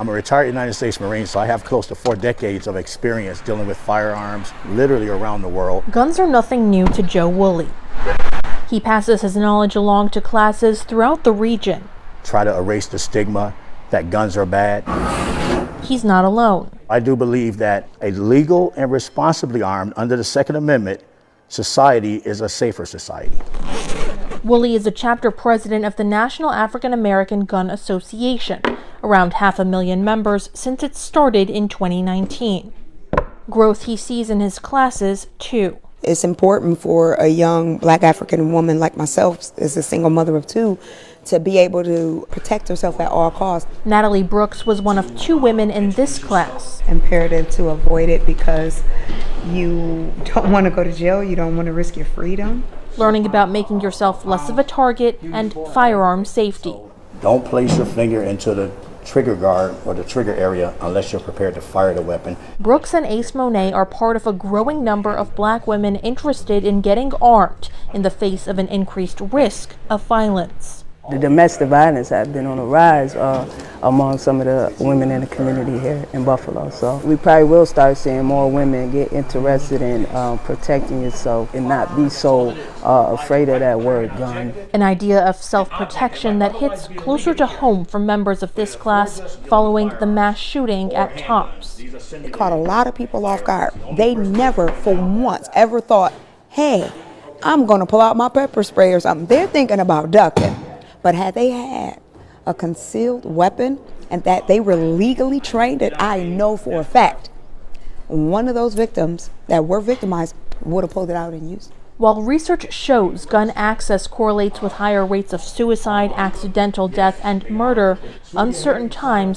I'm a retired United States Marine, so I have close to 4 decades of experience dealing with firearms literally around the world. Guns are nothing new to Joe Woolley. He passes his knowledge along to classes throughout the region. Try to erase the stigma that guns are bad. He's not alone. I do believe that a legal and responsibly armed under the Second Amendment society is a safer society. Woolley is a chapter president of the National African American Gun Association, around 500,000 members since it started in 2019. Growth he sees in his classes, too. It's important for a young Black African woman like myself, as a single mother of 2, to be able to protect herself at all costs. Natalie Brooks was one of 2 women in this class. Imperative to avoid it because you don't want to go to jail, you don't want to risk your freedom. Learning about making yourself less of a target and firearm safety. Don't place your finger into the trigger guard or the trigger area unless you're prepared to fire the weapon. Brooks and Ace Monet are part of a growing number of Black women interested in getting armed in the face of an increased risk of violence. The domestic violence has been on the rise among some of the women in the community here in Buffalo. So we probably will start seeing more women get interested in protecting yourself and not be so afraid of that word gun. An idea of self-protection that hits closer to home for members of this class following the mass shooting at Tops. It caught a lot of people off guard. They never for once ever thought, hey, I'm going to pull out my pepper spray or something. They're thinking about ducking. But had they had a concealed weapon and that they were legally trained, that I know for a fact, one of those victims that were victimized would have pulled it out and used it. While research shows gun access correlates with higher rates of suicide, accidental death, and murder, uncertain times